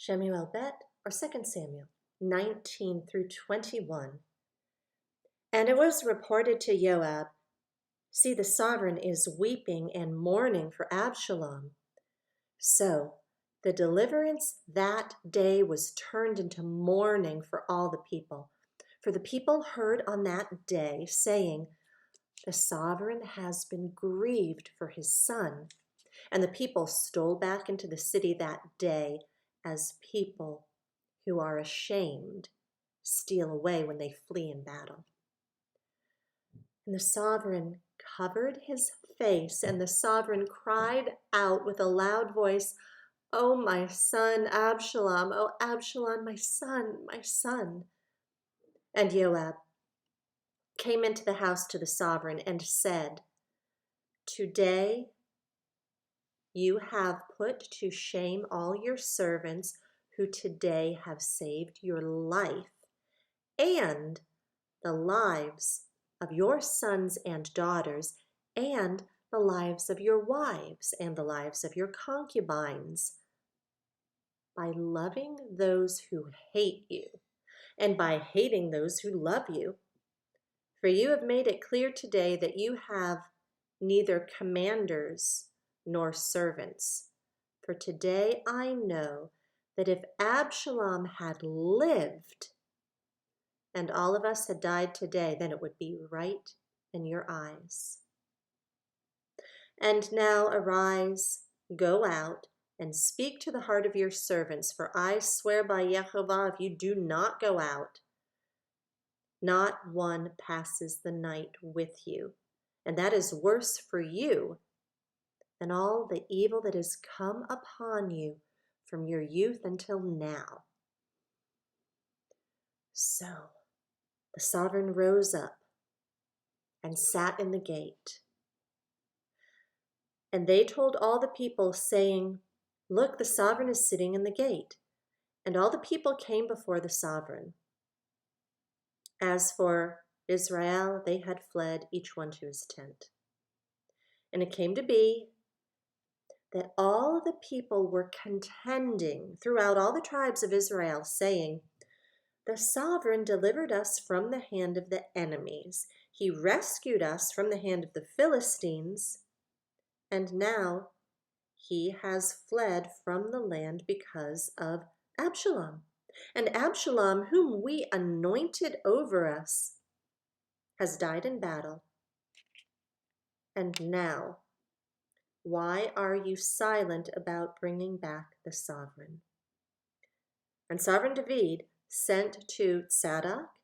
Shemuel Bet, or 2 Samuel 19 through 21. And it was reported to Joab, "See, the sovereign is weeping and mourning for Abshalom." So the deliverance that day was turned into mourning for all the people. For the people heard on that day, saying, "The sovereign has been grieved for his son." And the people stole back into the city that day as people who are ashamed steal away when they flee in battle. And the sovereign covered his face, and the sovereign cried out with a loud voice, "Oh, my son Abshalom, oh, Abshalom, my son, my son." And Joab came into the house to the sovereign and said, "Today you have put to shame all your servants who today have saved your life and the lives of your sons and daughters and the lives of your wives and the lives of your concubines by loving those who hate you and by hating those who love you. For you have made it clear today that you have neither commanders nor servants. For today I know that if Abshalom had lived and all of us had died today, then it would be right in your eyes. And now arise, go out, and speak to the heart of your servants, for I swear by Yehovah, if you do not go out, not one passes the night with you, and that is worse for you than all the evil that has come upon you from your youth until now." So the sovereign rose up and sat in the gate. And they told all the people, saying, "Look, the sovereign is sitting in the gate." And all the people came before the sovereign. As for Israel, they had fled, each one to his tent. And it came to be that all the people were contending throughout all the tribes of Israel, saying, "The sovereign delivered us from the hand of the enemies. He rescued us from the hand of the Philistines, and now he has fled from the land because of Abshalom. And Abshalom, whom we anointed over us, has died in battle. And now, why are you silent about bringing back the sovereign?" And sovereign David sent to Zadok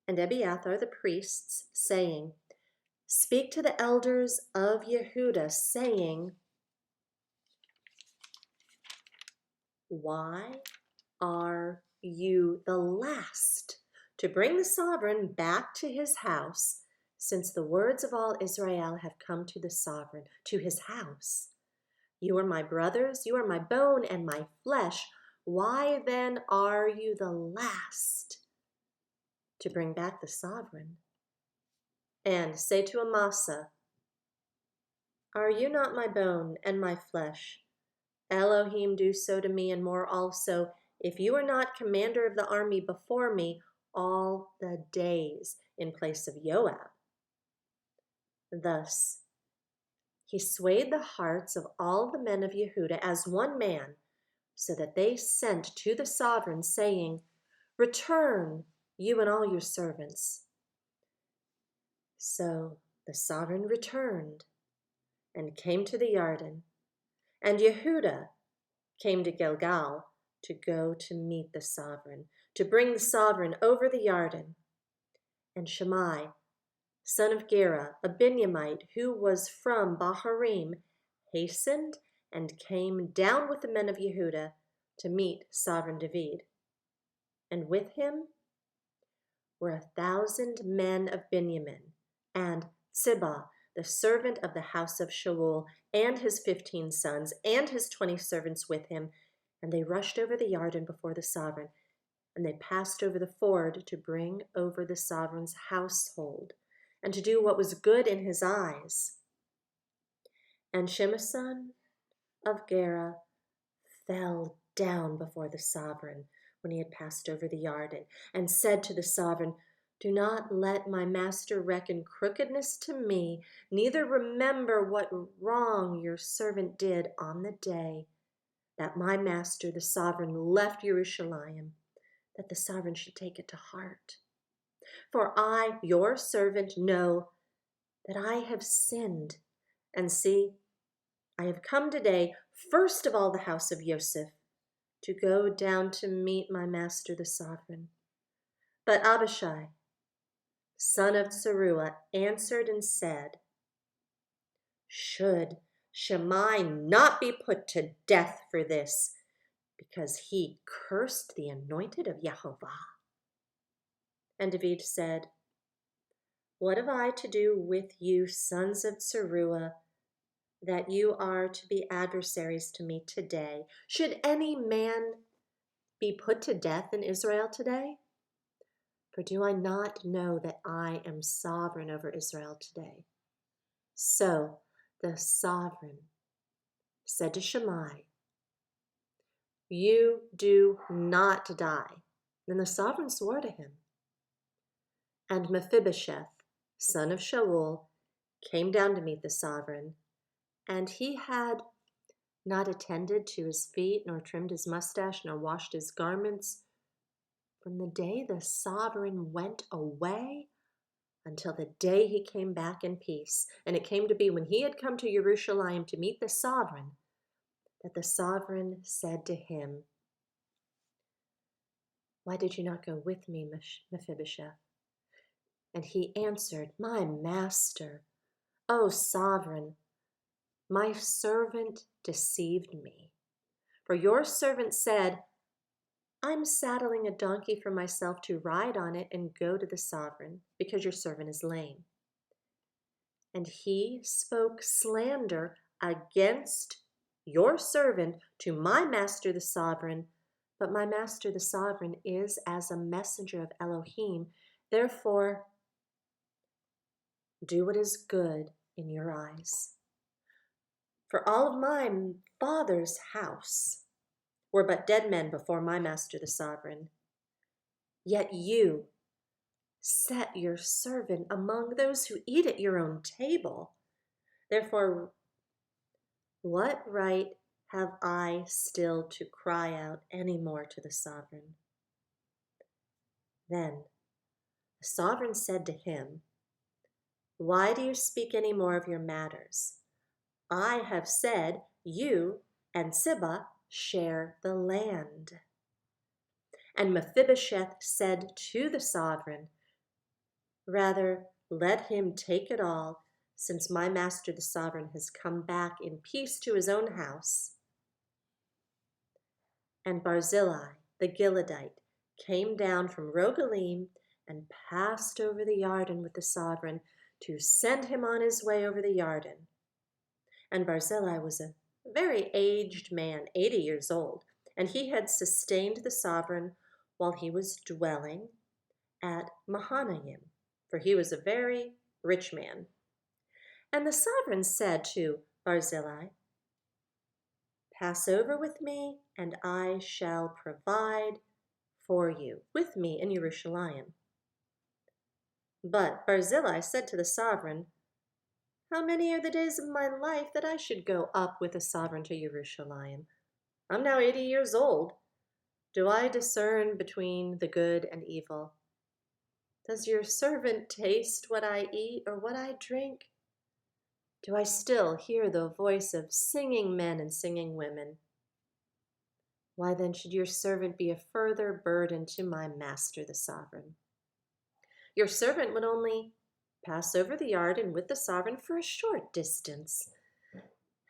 and Abiathar the priests, saying, "Speak to the elders of Yehudah, saying, why are you the last to bring the sovereign back to his house, since the words of all Israel have come to the sovereign, to his house? You are my brothers, you are my bone and my flesh. Why then are you the last to bring back the sovereign? And say to Amasa, are you not my bone and my flesh? Elohim do so to me and more also, if you are not commander of the army before me all the days in place of Joab." Thus he swayed the hearts of all the men of Yehudah as one man, so that they sent to the sovereign, saying, "Return, you and all your servants." So the sovereign returned and came to the Yarden, and Yehudah came to Gilgal to go to meet the sovereign, to bring the sovereign over the Yarden. And Shammai, son of Gera, a Benjamite who was from Baharim, hastened and came down with the men of Yehudah to meet sovereign David. And with him were 1,000 men of Benjamin, and Ziba, the servant of the house of Shaul, and his 15 sons, and his 20 servants with him. And they rushed over the Yarden before the sovereign, and they passed over the ford to bring over the sovereign's household, and to do what was good in his eyes. And Shimei son of Gera fell down before the sovereign when he had passed over the Yarden, and said to the sovereign, "Do not let my master reckon crookedness to me, neither remember what wrong your servant did on the day that my master the sovereign left Jerusalem, that the sovereign should take it to heart. For I, your servant, know that I have sinned, and see, I have come today, first of all the house of Joseph, to go down to meet my master the sovereign." But Abishai, son of Zeruiah, answered and said, "Should Shimei not be put to death for this, because he cursed the anointed of Jehovah?" And David said, "What have I to do with you, sons of Zeruiah, that you are to be adversaries to me today? Should any man be put to death in Israel today? For do I not know that I am sovereign over Israel today?" So the sovereign said to Shimei, "You do not die." Then the sovereign swore to him. And Mephibosheth, son of Shaul, came down to meet the sovereign, and he had not attended to his feet, nor trimmed his mustache, nor washed his garments, from the day the sovereign went away until the day he came back in peace. And it came to be, when he had come to Jerusalem to meet the sovereign, that the sovereign said to him, "Why did you not go with me, Mephibosheth?" And he answered, "My master, O sovereign, my servant deceived me. For your servant said, 'I'm saddling a donkey for myself to ride on it and go to the sovereign, because your servant is lame.' And he spoke slander against your servant to my master the sovereign, but my master the sovereign is as a messenger of Elohim. Therefore, do what is good in your eyes. For all of my father's house were but dead men before my master the sovereign. Yet you set your servant among those who eat at your own table. Therefore, what right have I still to cry out any more to the sovereign?" Then the sovereign said to him, "Why do you speak any more of your matters? I have said, you and Ziba share the land." And Mephibosheth said to the sovereign, "Rather, let him take it all, since my master the sovereign has come back in peace to his own house." And Barzillai the Gileadite came down from Rogelim and passed over the Yarden with the sovereign to send him on his way over the Yarden. And Barzillai was a very aged man, 80 years old, and he had sustained the sovereign while he was dwelling at Mahanaim, for he was a very rich man. And the sovereign said to Barzillai, "Pass over with me, and I shall provide for you with me in Jerusalem." But Barzillai said to the sovereign, "How many are the days of my life that I should go up with the sovereign to Jerusalem? I'm now 80 years old. Do I discern between the good and evil? Does your servant taste what I eat or what I drink? Do I still hear the voice of singing men and singing women? Why then should your servant be a further burden to my master the sovereign? Your servant would only pass over the Yarden with the sovereign for a short distance.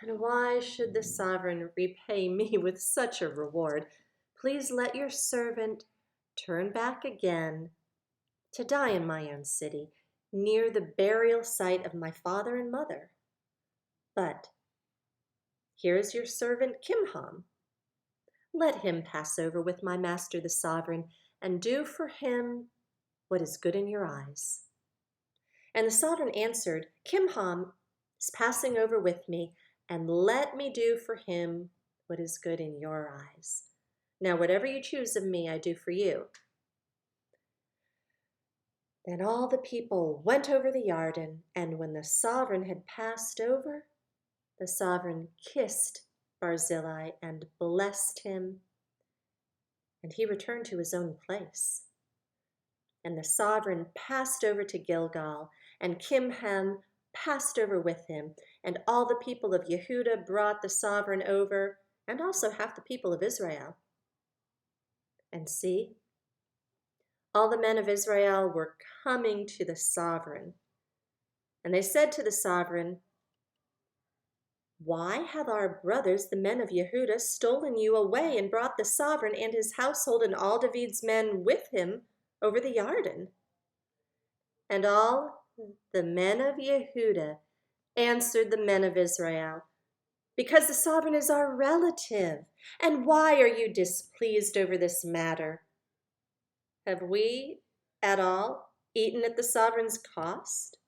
And why should the sovereign repay me with such a reward? Please let your servant turn back again to die in my own city, near the burial site of my father and mother. But here is your servant Kimham. Let him pass over with my master the sovereign, and do for him what is good in your eyes." And the sovereign answered, "Kimham is passing over with me, and let me do for him what is good in your eyes." Now whatever you choose of me, I do for you." Then all the people went over the Yarden, and when the sovereign had passed over, the sovereign kissed Barzillai and blessed him, and he returned to his own place. And the sovereign passed over to Gilgal, and Kimham passed over with him, and all the people of Yehuda brought the sovereign over, and also half the people of Israel. And see, all the men of Israel were coming to the sovereign. And they said to the sovereign, "Why have our brothers, the men of Yehuda, stolen you away and brought the sovereign and his household and all David's men with him over the Yarden?" And all the men of Yehuda answered the men of Israel, "Because the sovereign is our relative. And why are you displeased over this matter? Have we at all eaten at the sovereign's cost?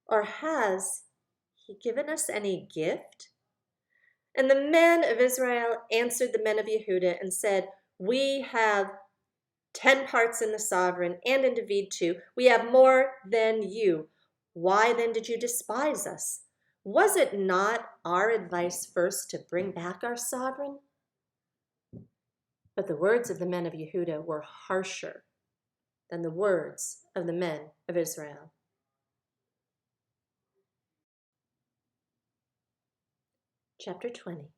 Or has he given us any gift?" And the men of Israel answered the men of Yehuda and said, "We have 10 parts in the sovereign, and in David too. We have more than you. Why then did you despise us? Was it not our advice first to bring back our sovereign?" But the words of the men of Yehuda were harsher than the words of the men of Israel. Chapter 20.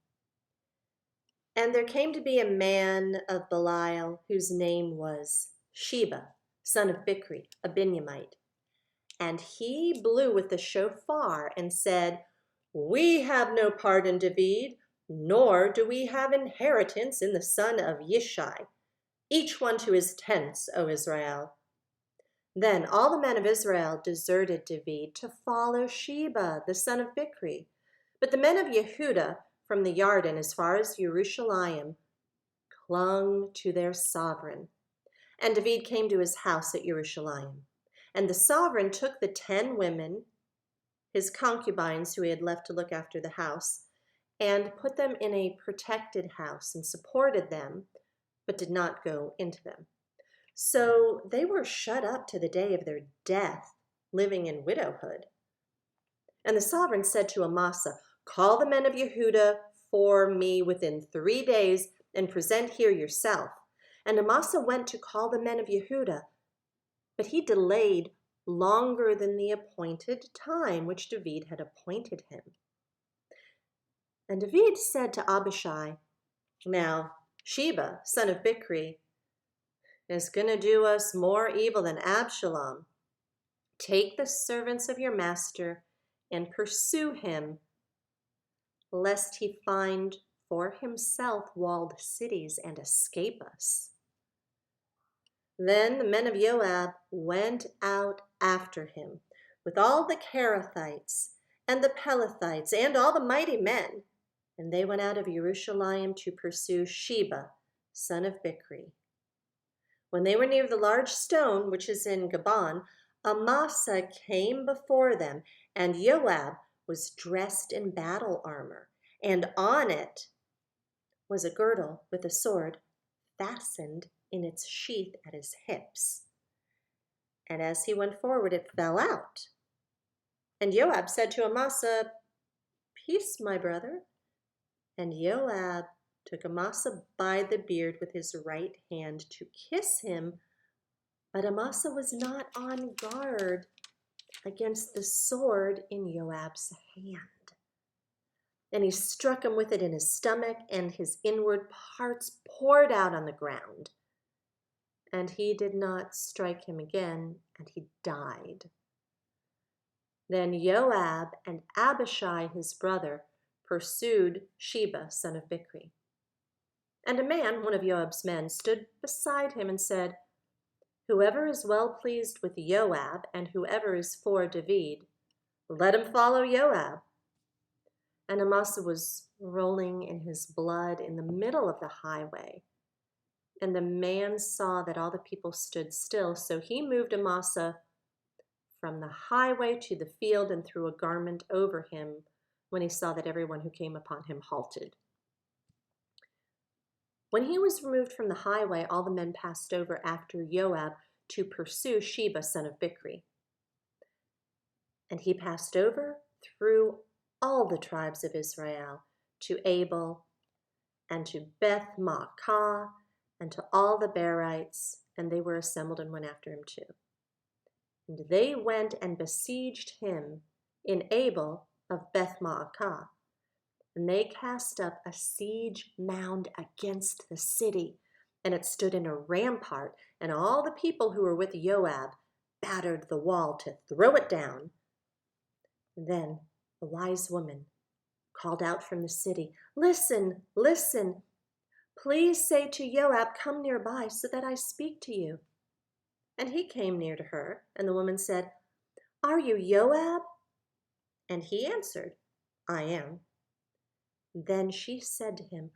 And there came to be a man of Belial whose name was Sheba, son of Bichri, a Benjamite. And he blew with the shofar and said, "We have no part in David, nor do we have inheritance in the son of Yishai. Each one to his tents, O Israel." Then all the men of Israel deserted David to follow Sheba, the son of Bichri. But the men of Yehuda, from the Yarden as far as Jerusalem, clung to their sovereign. And David came to his house at Jerusalem. And the sovereign took the 10 women, his concubines who he had left to look after the house, and put them in a protected house and supported them, but did not go into them. So they were shut up to the day of their death, living in widowhood. And the sovereign said to Amasa, "Call the men of Yehuda for me within 3 days and present here yourself." And Amasa went to call the men of Yehuda, but he delayed longer than the appointed time which David had appointed him. And David said to Abishai, "Now Sheba, son of Bichri, is going to do us more evil than Abshalom. Take the servants of your master and pursue him, lest he find for himself walled cities and escape us." Then the men of Joab went out after him with all the Kerethites and the Pelethites and all the mighty men, and they went out of Jerusalem to pursue Sheba, son of Bichri. When they were near the large stone which is in Gaban, Amasa came before them, and Joab was dressed in battle armor, and on it was a girdle with a sword fastened in its sheath at his hips. And as he went forward, it fell out. And Joab said to Amasa, "Peace, my brother." And Joab took Amasa by the beard with his right hand to kiss him, but Amasa was not on guard against the sword in Joab's hand. And he struck him with it in his stomach, and his inward parts poured out on the ground. And he did not strike him again, and he died. Then Joab and Abishai his brother pursued Sheba, son of Bichri. And a man, one of Joab's men, stood beside him and said, "Whoever is well pleased with Joab, and whoever is for David, let him follow Joab." And Amasa was rolling in his blood in the middle of the highway. And the man saw that all the people stood still, so he moved Amasa from the highway to the field and threw a garment over him when he saw that everyone who came upon him halted. When he was removed from the highway, all the men passed over after Joab to pursue Sheba, son of Bichri. And he passed over through all the tribes of Israel to Abel and to Beth Maacah and to all the Berites, and they were assembled and went after him too. And they went and besieged him in Abel of Beth Maacah, and they cast up a siege mound against the city, and it stood in a rampart, and all the people who were with Joab battered the wall to throw it down. And then a wise woman called out from the city, "Listen, listen, please say to Joab, 'Come nearby so that I speak to you.' And he came near to her, and the woman said, 'Are you Joab?' And he answered, 'I am.' Then she said to him,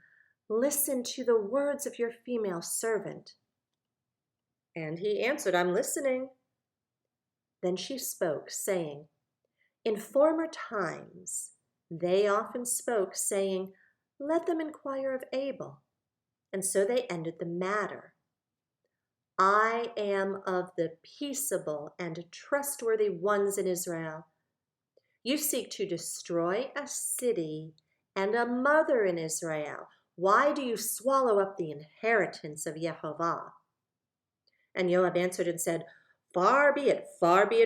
'Listen to the words of your female servant.' And he answered, 'I'm listening.' Then she spoke, saying, 'In former times they often spoke, saying, Let them inquire of Abel.' And so they ended the matter. I am of the peaceable and trustworthy ones in Israel. You seek to destroy a city and a mother in Israel. Why do you swallow up the inheritance of Yehovah?" And Joab answered and said, far be it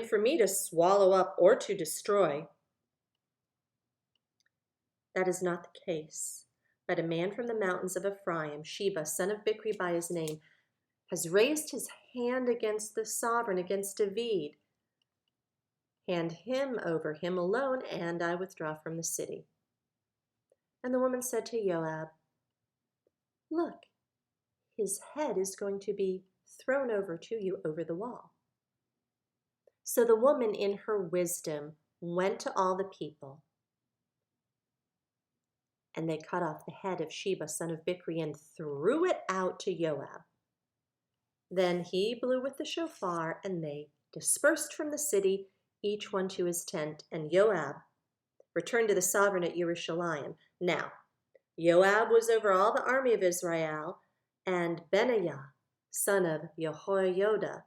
for me to swallow up or to destroy. That is not the case, but a man from the mountains of Ephraim, Sheba, son of Bichri by his name, has raised his hand against the sovereign, against David. Hand him over him alone, and I withdraw from the city. And the woman said to Joab, "Look, his head is going to be thrown over to you over the wall." So the woman in her wisdom went to all the people, and they cut off the head of Sheba, son of Bichri, and threw it out to Joab. Then he blew with the shofar, and they dispersed from the city, each one to his tent, and Joab returned to the sovereign at Jerusalem. Now, Joab was over all the army of Israel, and Benaiah, son of Jehoiada,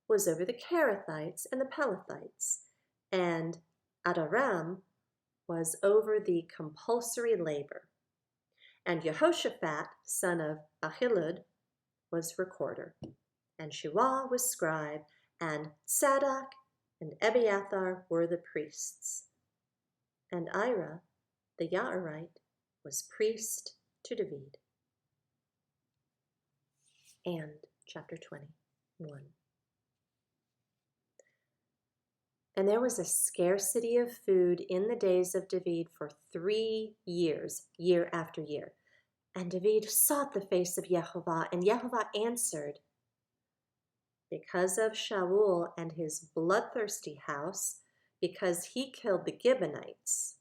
was over the Kerethites and the Pelethites, and Adoram was over the compulsory labor. And Jehoshaphat, son of Ahilud, was recorder, and Shua was scribe, and Zadok and Abiathar were the priests. And Ira, the Yaarite, was priest to David. And chapter 21. And there was a scarcity of food in the days of David for 3 years, year after year. And David sought the face of Yehovah, and Yehovah answered, because of Shaul and his bloodthirsty house, because he killed the Gibeonites.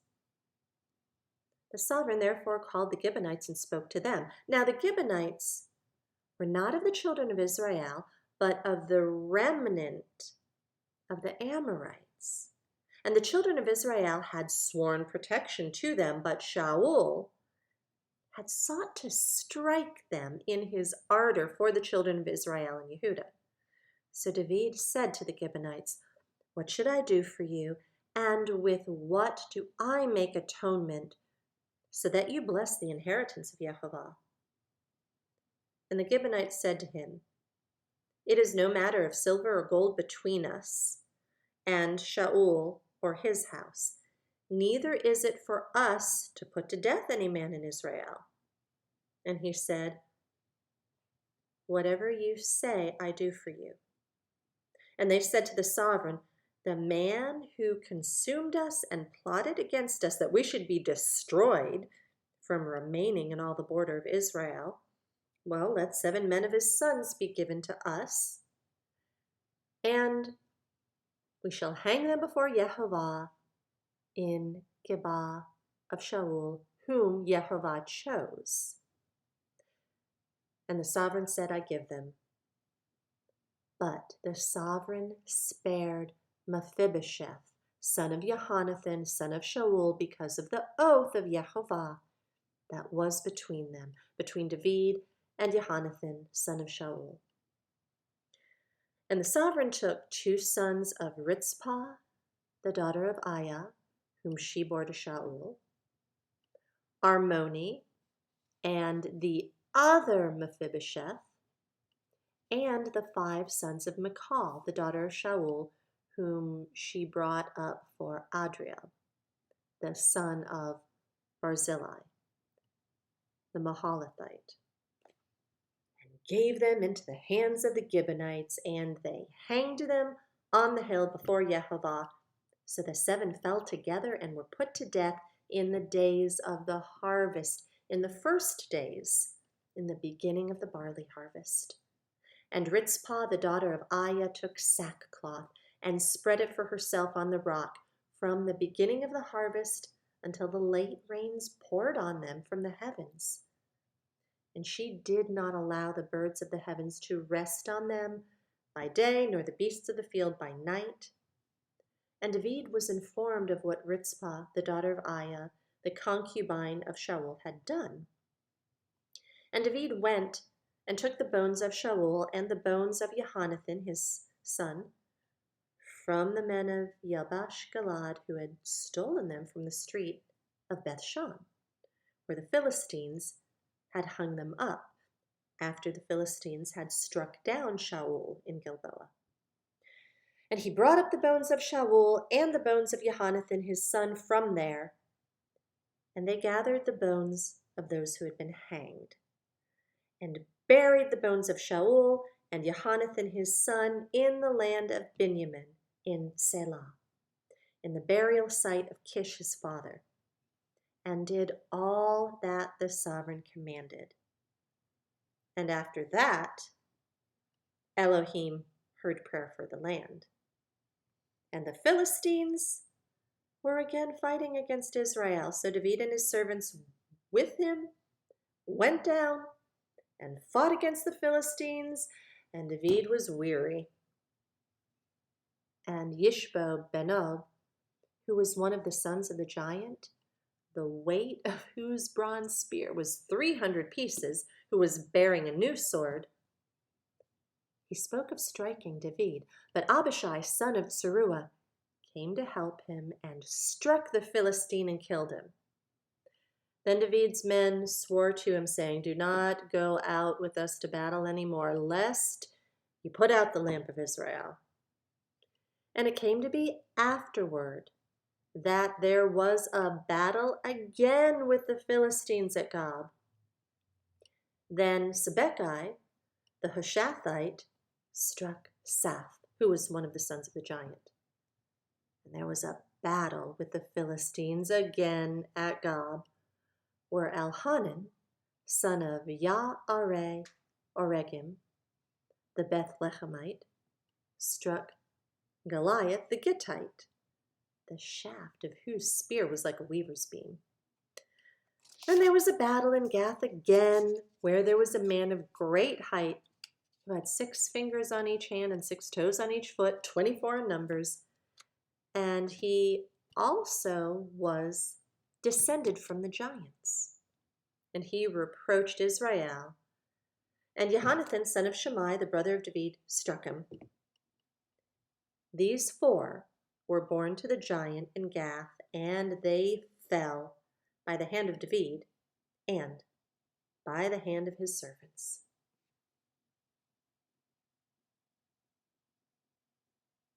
The sovereign therefore called the Gibeonites and spoke to them. Now the Gibeonites were not of the children of Israel, but of the remnant of the Amorites. And the children of Israel had sworn protection to them, but Shaul had sought to strike them in his ardor for the children of Israel and Yehudah. So David said to the Gibeonites, "What should I do for you, and with what do I make atonement, so that you bless the inheritance of Yehovah?" And the Gibeonites said to him, "It is no matter of silver or gold between us and Shaul or his house. Neither is it for us to put to death any man in Israel." And he said, "Whatever you say, I do for you." And they said to the sovereign, "The man who consumed us and plotted against us that we should be destroyed from remaining in all the border of Israel, well, let 7 men of his sons be given to us, and we shall hang them before Yehovah in Gibeah of Shaul, whom Yehovah chose." And the sovereign said, "I give them." But the sovereign spared Mephibosheth, son of Jonathan, son of Shaul, because of the oath of Yehovah, that was between them, between David and Jonathan, son of Shaul. And the sovereign took 2 sons of Ritzpah, the daughter of Aiah, whom she bore to Shaul, Armoni, and the other Mephibosheth, and the 5 sons of Michal, the daughter of Shaul, whom she brought up for Adriel, the son of Barzillai, the Mahalathite, and gave them into the hands of the Gibeonites, and they hanged them on the hill before Jehovah. So the 7 fell together and were put to death in the days of the harvest, in the first days, in the beginning of the barley harvest. And Ritzpah, the daughter of Aiah, took sackcloth and spread it for herself on the rock from the beginning of the harvest until the late rains poured on them from the heavens. And she did not allow the birds of the heavens to rest on them by day, nor the beasts of the field by night. And David was informed of what Ritzpah, the daughter of Aiah, the concubine of Shaul, had done. And David went and took the bones of Shaul and the bones of Jonathan, his son, from the men of Yabesh Galad, who had stolen them from the street of Bethshan, where the Philistines had hung them up after the Philistines had struck down Shaul in Gilboa. And he brought up the bones of Shaul and the bones of Jonathan his son from there, and they gathered the bones of those who had been hanged, and buried the bones of Shaul and Jonathan his son in the land of Benjamin, in Selah, in the burial site of Kish his father, and did all that the sovereign commanded. And after that, Elohim heard prayer for the land. And the Philistines were again fighting against Israel. So David and his servants with him went down and fought against the Philistines, and David was weary. And Yishbo Benob, who was one of the sons of the giant, the weight of whose bronze spear was 300 pieces, who was bearing a new sword, he spoke of striking David, but Abishai, son of Zeruiah, came to help him and struck the Philistine and killed him. Then David's men swore to him, saying, "Do not go out with us to battle any more, lest you put out the lamp of Israel." And it came to be afterward that there was a battle again with the Philistines at Gob. Then Sibbecai, the Hushathite, struck Saph, who was one of the sons of the giant. And there was a battle with the Philistines again at Gob, where Elhanan, son of Ya'areh Oregim, the Bethlehemite, struck Goliath the Gittite, the shaft of whose spear was like a weaver's beam. Then there was a battle in Gath again, where there was a man of great height, who had 6 fingers on each hand and 6 toes on each foot, 24 in numbers, and he also was descended from the giants. And he reproached Israel, and Jonathan, son of Shammai, the brother of David, struck him. These 4 were born to the giant in Gath, and they fell by the hand of David and by the hand of his servants.